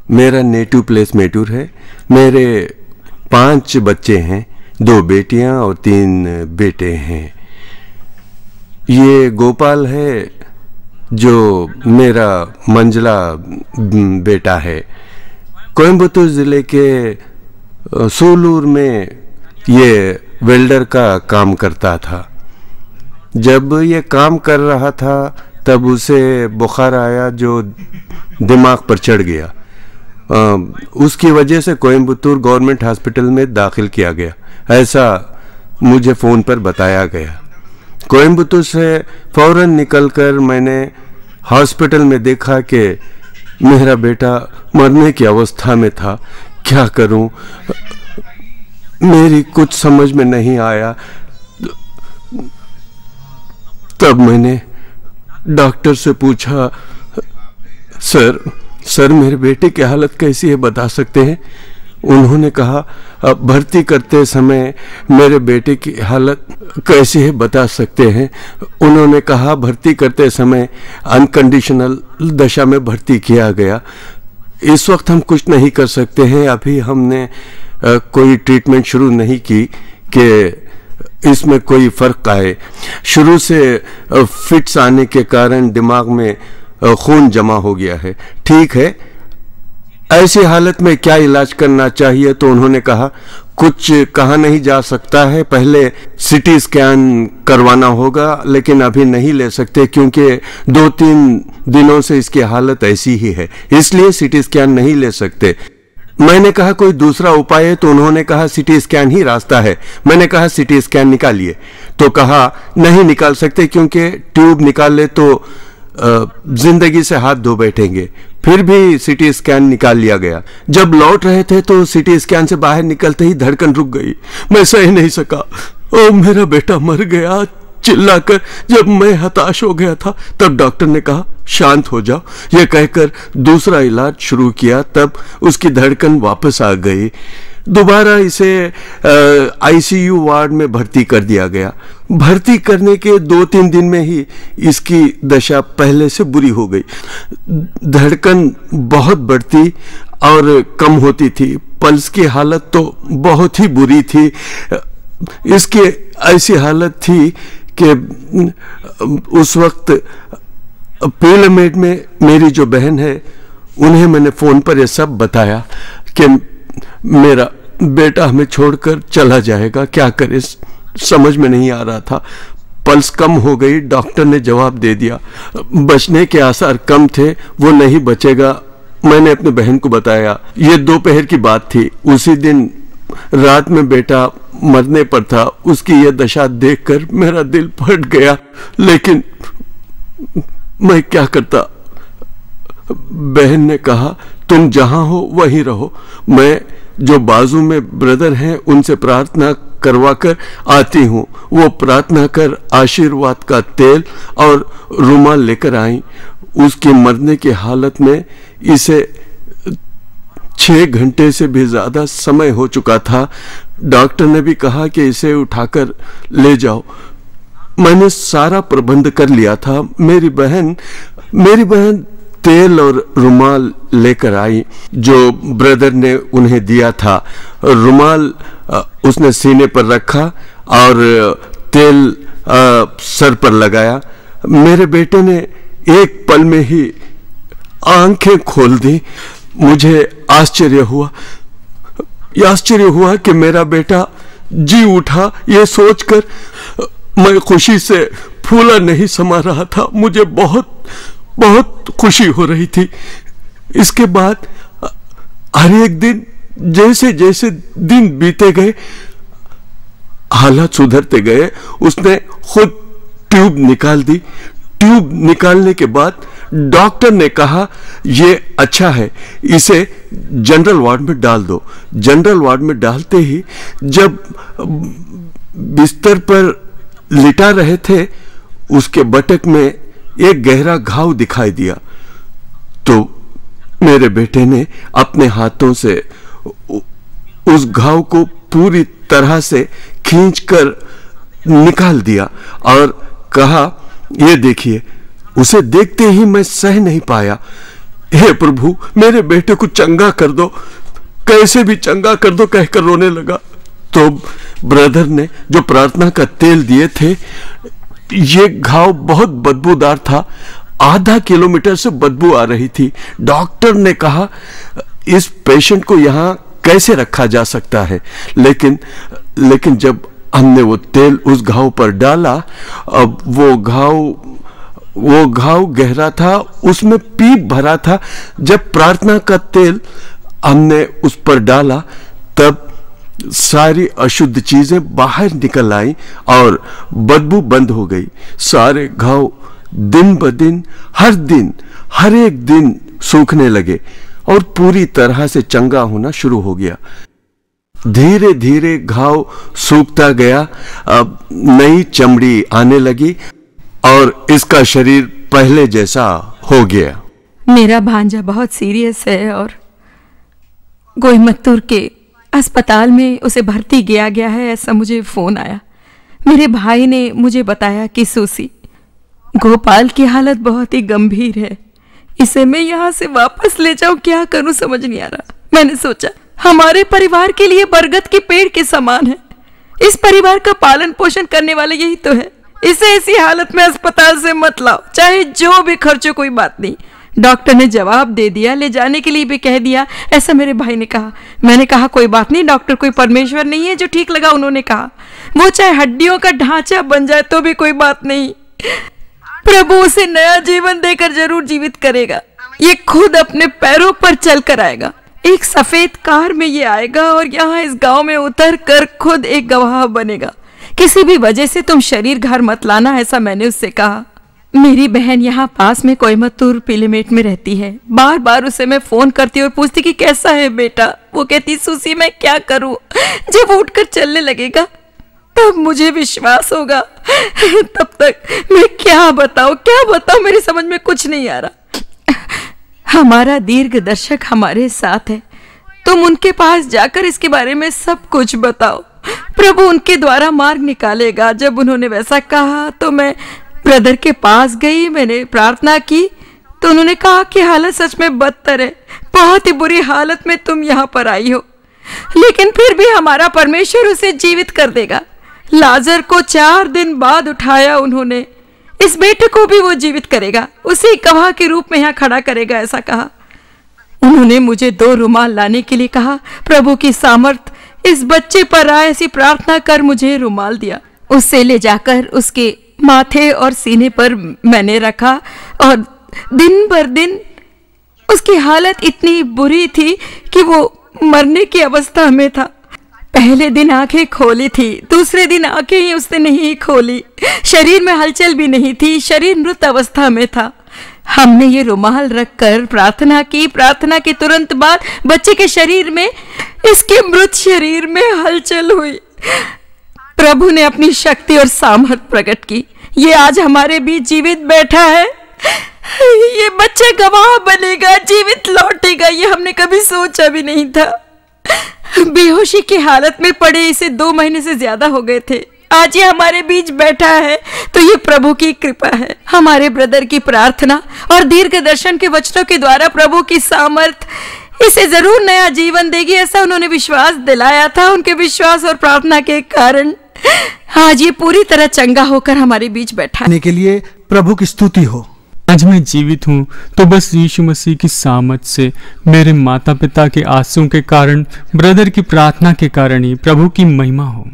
मेरा native place Mettur है। मेरे 5 बच्चे हैं, 2 बेटियां और 3 बेटे हैं। ये गोपाल है जो मेरा मंझला बेटा है। कोयम्बतूर ज़िले के सूलूर में ये वेल्डर का काम करता था। जब ये काम कर रहा था तब उसे बुखार आया जो दिमाग पर चढ़ गया। उसकी वजह से कोयम्बतूर गवर्नमेंट हॉस्पिटल में दाखिल किया गया, ऐसा मुझे फ़ोन पर बताया गया। कोयम्बतूर से फ़ौरन निकलकर मैंने हॉस्पिटल में देखा कि मेरा बेटा मरने की अवस्था में था। क्या करूं, मेरी कुछ समझ में नहीं आया। तब मैंने डॉक्टर से पूछा, सर मेरे बेटे की हालत कैसी है, बता सकते हैं? उन्होंने कहा, भर्ती करते समय मेरे बेटे की हालत कैसी है बता सकते हैं। उन्होंने कहा भर्ती करते समय अनकंडीशनल दशा में भर्ती किया गया। इस वक्त हम कुछ नहीं कर सकते हैं। अभी हमने कोई ट्रीटमेंट शुरू नहीं की कि इसमें कोई फ़र्क आए। शुरू से फिट्स आने के कारण दिमाग में खून जमा हो गया है। ठीक है, ऐसी हालत में क्या इलाज करना चाहिए? तो उन्होंने कहा कुछ कहा नहीं जा सकता है, पहले सीटी स्कैन करवाना होगा, लेकिन अभी नहीं ले सकते क्योंकि 2-3 दिनों से इसकी हालत ऐसी ही है, इसलिए सीटी स्कैन नहीं ले सकते। मैंने कहा कोई दूसरा उपाय है? तो उन्होंने कहा सीटी स्कैन ही रास्ता है। मैंने कहा सीटी स्कैन निकालिए, तो कहा नहीं निकाल सकते क्योंकि ट्यूब निकाल ले तो जिंदगी से हाथ धो बैठेंगे। फिर भी सीटी स्कैन निकाल लिया गया। जब लौट रहे थे तो सीटी स्कैन से बाहर निकलते ही धड़कन रुक गई। मैं सह नहीं सका। ओ मेरा बेटा मर गया चिल्लाकर। जब मैं हताश हो गया था तब डॉक्टर ने कहा शांत हो जाओ, यह कहकर दूसरा इलाज शुरू किया। तब उसकी धड़कन वापस आ गई। दोबारा इसे आईसीयू वार्ड में भर्ती कर दिया गया। भर्ती करने के 2-3 दिन में ही इसकी दशा पहले से बुरी हो गई। धड़कन बहुत बढ़ती और कम होती थी। पल्स की हालत तो बहुत ही बुरी थी। इसकी ऐसी हालत थी कि उस वक्त पीलमेड में मेरी जो बहन है उन्हें मैंने फ़ोन पर यह सब बताया कि मेरा बेटा हमें छोड़कर चला जाएगा, क्या करे समझ में नहीं आ रहा था। पल्स कम हो गई। डॉक्टर ने जवाब दे दिया बचने के आसार कम थे, वो नहीं बचेगा। मैंने अपने बहन को बताया। ये दोपहर की बात थी। उसी दिन रात में बेटा मरने पर था। उसकी यह दशा देखकर मेरा दिल फट गया, लेकिन मैं क्या करता। बहन ने कहा तुम जहां हो वहीं रहो, मैं जो बाजू में ब्रदर हैं उनसे प्रार्थना करवा कर आती हूँ। वो प्रार्थना कर आशीर्वाद का तेल और रुमाल लेकर आई। उसके मरने की हालत में इसे 6 घंटे से भी ज़्यादा समय हो चुका था। डॉक्टर ने भी कहा कि इसे उठाकर ले जाओ। मैंने सारा प्रबंध कर लिया था। मेरी बहन तेल और रुमाल लेकर आई जो ब्रदर ने उन्हें दिया था। रुमाल उसने सीने पर रखा और तेल सर पर लगाया। मेरे बेटे ने एक पल में ही आंखें खोल दी। मुझे आश्चर्य हुआ कि मेरा बेटा जी उठा। ये सोचकर मैं खुशी से फूला नहीं समा रहा था। मुझे बहुत खुशी हो रही थी। इसके बाद हर एक दिन जैसे जैसे दिन बीते गए हालात सुधरते गए। उसने खुद ट्यूब निकाल दी। ट्यूब निकालने के बाद डॉक्टर ने कहा ये अच्छा है, इसे जनरल वार्ड में डाल दो। जनरल वार्ड में डालते ही जब बिस्तर पर लिटा रहे थे उसके बटक में एक गहरा घाव दिखाई दिया। तो मेरे बेटे ने अपने हाथों से उस घाव को पूरी तरह से खींचकर निकाल दिया और कहा ये देखिए। उसे देखते ही मैं सह नहीं पाया। हे प्रभु, मेरे बेटे को चंगा कर दो, कैसे भी चंगा कर दो कहकर रोने लगा। तो ब्रदर ने जो प्रार्थना का तेल दिए थे, ये घाव बहुत बदबूदार था, आधा किलोमीटर से बदबू आ रही थी। डॉक्टर ने कहा इस पेशेंट को यहाँ कैसे रखा जा सकता है, लेकिन जब हमने वो तेल उस घाव पर डाला, अब वो घाव गहरा था, उसमें पीप भरा था। जब प्रार्थना का तेल हमने उस पर डाला, तब सारी अशुद्ध चीजें बाहर निकल आई और बदबू बंद हो गई। सारे घाव दिन ब दिन, हर एक दिन सूखने लगे और पूरी तरह से चंगा होना शुरू हो गया। धीरे धीरे घाव सूखता गया, अब नई चमड़ी आने लगी और इसका शरीर पहले जैसा हो गया। मेरा भांजा बहुत सीरियस है और कोयम्बतूर के अस्पताल में उसे भर्ती किया गया है, ऐसा मुझे फोन आया। मेरे भाई ने मुझे बताया कि सुसी, गोपाल की हालत बहुत ही गंभीर है, इसे मैं यहाँ से वापस ले जाऊं, क्या करूं समझ नहीं आ रहा। मैंने सोचा हमारे परिवार के लिए बरगद के पेड़ के समान है, इस परिवार का पालन पोषण करने वाला यही तो है, इसे ऐसी हालत में अस्पताल से मत लाओ, चाहे जो भी खर्चो, कोई बात नहीं। डॉक्टर ने जवाब दे दिया, ले जाने के लिए भी कह दिया, ऐसा मेरे भाई ने कहा। मैंने कहा कोई बात नहीं, डॉक्टर कोई परमेश्वर नहीं है जो ठीक लगा उन्होंने कहा, वो चाहे हड्डियों का ढांचा बन जाए तो भी कोई बात नहीं, प्रभु उसे नया जीवन देकर जरूर जीवित करेगा। ये खुद अपने पैरों पर चल कर आएगा, एक सफेद कार में ये आएगा और यहाँ इस गांव में उतर कर खुद एक गवाह बनेगा। किसी भी वजह से तुम शरीर घर मत लाना, ऐसा मैंने उससे कहा। मेरी बहन यहाँ पास में कोयम्बतूर पीलीमेट में रहती है। बार बार उसे मैं फोन करती और पूछती कि कैसा है बेटा। वो कहती सुसी मैं क्या करूं, जब उठकर चलने लगेगा तब मुझे विश्वास होगा, तब तक मैं क्या बताऊं मेरी समझ में कुछ नहीं आ रहा। हमारा दीर्घदर्शक हमारे साथ है, तुम उनके पास जाकर इसके बारे में सब कुछ बताओ, प्रभु उनके द्वारा मार्ग निकालेगा। जब उन्होंने वैसा कहा तो मैं ब्रदर के पास गई, मैंने प्रार्थना की तो उन्होंने कहा कि हालत सच में बदतर है, बहुत ही बुरी हालत में तुम यहाँ पर आई हो, लेकिन फिर भी हमारा परमेश्वर उसे जीवित कर देगा। लाजर को 4 दिन बाद उठाया उन्होंने, इस बेटे को भी वो जीवित करेगा, उसे गवाह के रूप में यहाँ खड़ा करेगा, ऐसा कहा। उन्होंने मुझे 2 रुमाल लाने के लिए कहा। प्रभु की सामर्थ इस बच्चे पर आए, ऐसी प्रार्थना कर मुझे रुमाल दिया। उससे ले जाकर उसके माथे और सीने पर मैंने रखा और दिन भर दिन उसकी हालत इतनी बुरी थी कि वो मरने की अवस्था में था। पहले दिन आंखें खोली थी, दूसरे दिन आंखें ही उसने नहीं खोली, शरीर में हलचल भी नहीं थी, शरीर मृत अवस्था में था। हमने ये रुमाल रखकर प्रार्थना की। प्रार्थना के तुरंत बाद बच्चे के शरीर में, इसके मृत शरीर में हलचल हुई। प्रभु ने अपनी शक्ति और सामर्थ प्रकट की। ये आज हमारे बीच जीवित बैठा है, ये बच्चा गवाह बनेगा, जीवित लौटेगा, ये हमने कभी सोचा भी नहीं था। बेहोशी की हालत में पड़े इसे 2 महीने से ज्यादा हो गए थे, आज ये हमारे बीच बैठा है तो ये प्रभु की कृपा है। हमारे ब्रदर की प्रार्थना और दीर्घ दर्शन के वचनों के द्वारा प्रभु की सामर्थ इसे जरूर नया जीवन देगी, ऐसा उन्होंने विश्वास दिलाया था। उनके विश्वास और प्रार्थना के कारण आज ये पूरी तरह चंगा होकर हमारे बीच बैठा है। के लिए प्रभु की स्तुति हो। आज मैं जीवित हूँ तो बस यीशु मसीह की सामर्थ से, मेरे माता पिता के आंसुओं के कारण, ब्रदर की प्रार्थना के कारण ही प्रभु की महिमा हो।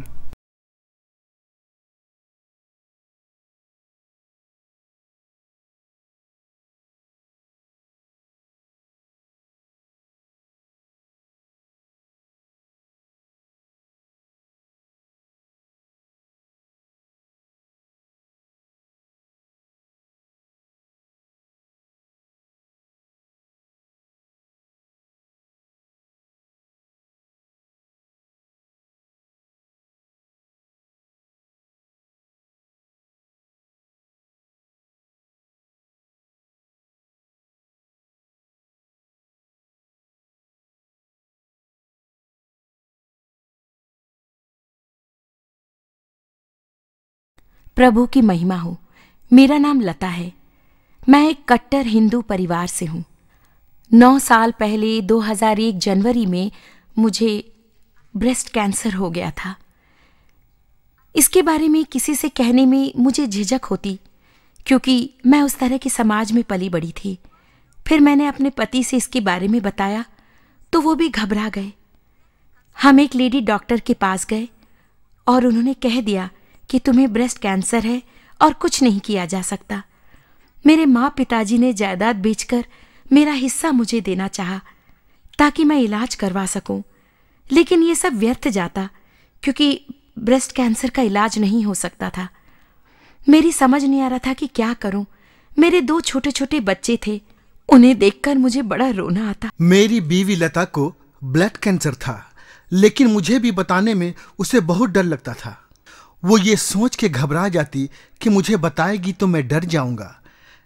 प्रभु की महिमा हो। मेरा नाम लता है, मैं एक कट्टर हिंदू परिवार से हूँ। 9 साल पहले 2001 जनवरी में मुझे ब्रेस्ट कैंसर हो गया था। इसके बारे में किसी से कहने में मुझे झिझक होती, क्योंकि मैं उस तरह के समाज में पली बड़ी थी। फिर मैंने अपने पति से इसके बारे में बताया तो वो भी घबरा गए। हम एक लेडी डॉक्टर के पास गए और उन्होंने कह दिया कि तुम्हें ब्रेस्ट कैंसर है और कुछ नहीं किया जा सकता। मेरे माँ पिताजी ने जायदाद बेचकर मेरा हिस्सा मुझे देना चाहा ताकि मैं इलाज करवा सकूं, लेकिन ये सब व्यर्थ जाता क्योंकि ब्रेस्ट कैंसर का इलाज नहीं हो सकता था। मेरी समझ नहीं आ रहा था कि क्या करूं। मेरे 2 छोटे छोटे बच्चे थे, उन्हें देखकर मुझे बड़ा रोना आता। मेरी बीवी लता को ब्लड कैंसर था, लेकिन मुझे भी बताने में उसे बहुत डर लगता था। वो ये सोच के घबरा जाती कि मुझे बताएगी तो मैं डर जाऊंगा,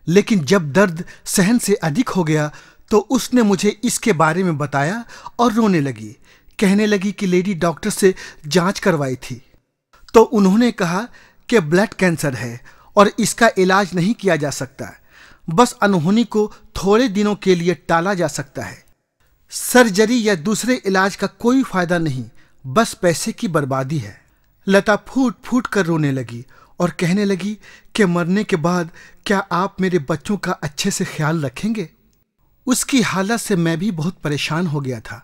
लेकिन जब दर्द सहन से अधिक हो गया तो उसने मुझे इसके बारे में बताया और रोने लगी। कहने लगी कि लेडी डॉक्टर से जांच करवाई थी तो उन्होंने कहा कि ब्लड कैंसर है और इसका इलाज नहीं किया जा सकता, बस अनहोनी को थोड़े दिनों के लिए टाला जा सकता है। सर्जरी या दूसरे इलाज का कोई फायदा नहीं, बस पैसे की बर्बादी है। लता फूट फूट कर रोने लगी और कहने लगी कि मरने के बाद क्या आप मेरे बच्चों का अच्छे से ख्याल रखेंगे? उसकी हालत से मैं भी बहुत परेशान हो गया था।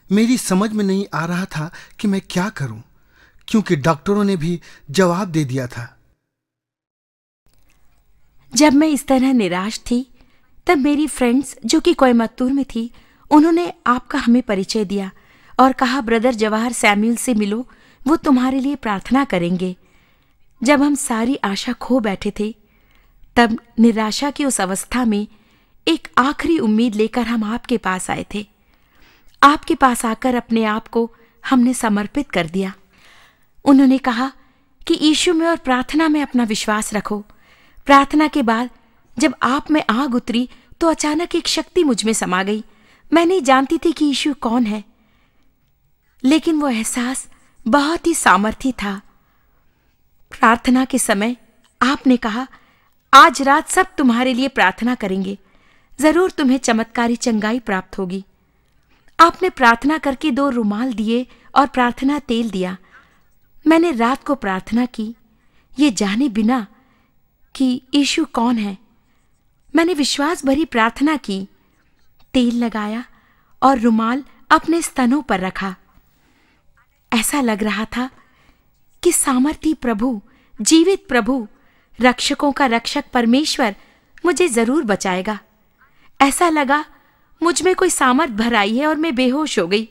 मेरी समझ में नहीं आ रहा था कि मैं क्या करूं, क्योंकि डॉक्टरों ने भी जवाब दे दिया था। जब मैं इस तरह निराश थी तब मेरी फ्रेंड्स जो कि कोयम्बतूर में थी, उन्होंने आपका हमें परिचय दिया और कहा ब्रदर जवाहर सैमुअल से मिलो, वो तुम्हारे लिए प्रार्थना करेंगे। जब हम सारी आशा खो बैठे थे तब निराशा की उस अवस्था में एक आखिरी उम्मीद लेकर हम आपके पास आए थे। आपके पास आकर अपने आप को हमने समर्पित कर दिया। उन्होंने कहा कि यीशु में और प्रार्थना में अपना विश्वास रखो। प्रार्थना के बाद जब आप में आग उतरी तो अचानक एक शक्ति मुझ में समा गई। मैं नहीं जानती थी कि यीशु कौन है, लेकिन वो एहसास बहुत ही सामर्थी था। प्रार्थना के समय आपने कहा, आज रात सब तुम्हारे लिए प्रार्थना करेंगे, जरूर तुम्हें चमत्कारी चंगाई प्राप्त होगी। आपने प्रार्थना करके 2 रुमाल दिए और प्रार्थना तेल दिया। मैंने रात को प्रार्थना की, ये जाने बिना कि यीशु कौन है। मैंने विश्वास भरी प्रार्थना की, तेल लगाया और रुमाल अपने स्तनों पर रखा। ऐसा लग रहा था कि सामर्थी प्रभु, जीवित प्रभु, रक्षकों का रक्षक परमेश्वर मुझे जरूर बचाएगा। ऐसा लगा मुझ में कोई सामर्थ भर आई है और मैं बेहोश हो गई।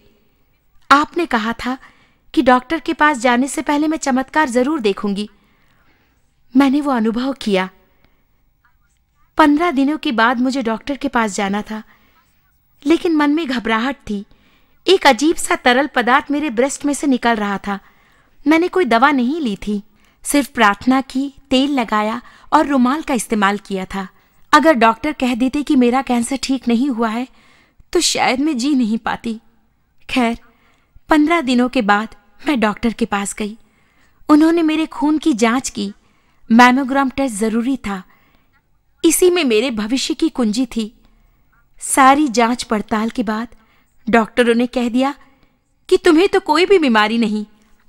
आपने कहा था कि डॉक्टर के पास जाने से पहले मैं चमत्कार जरूर देखूंगी। मैंने वो अनुभव किया। 15 दिनों के बाद मुझे डॉक्टर के पास जाना था, लेकिन मन में घबराहट थी। एक अजीब सा तरल पदार्थ मेरे ब्रेस्ट में से निकल रहा था। मैंने कोई दवा नहीं ली थी, सिर्फ प्रार्थना की, तेल लगाया और रुमाल का इस्तेमाल किया था। अगर डॉक्टर कह देते कि मेरा कैंसर ठीक नहीं हुआ है तो शायद मैं जी नहीं पाती। खैर, 15 दिनों के बाद मैं डॉक्टर के पास गई। उन्होंने मेरे खून की जांच की। मैमोग्राम टेस्ट जरूरी था, इसी में मेरे भविष्य की कुंजी थी। सारी जांच पड़ताल के बाद डॉक्टरों ने कह दिया कि तुम्हें तो कोई भी बीमारी नहीं,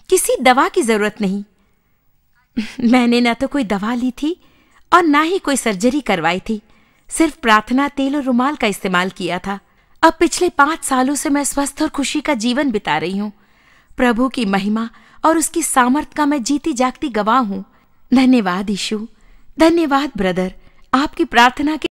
किसी दवा की जरूरत नहीं। मैंने न तो कोई दवा ली थी और ना ही कोई सर्जरी करवाई थी, सिर्फ प्रार्थना, तेल और रुमाल का इस्तेमाल किया था। अब पिछले 5 सालों से मैं स्वस्थ और खुशी का जीवन बिता रही हूँ। प्रभु की महिमा और उसकी सामर्थ का मैं जीती जागती गवाह हूँ। धन्यवाद यीशु, धन्यवाद ब्रदर, आपकी प्रार्थना के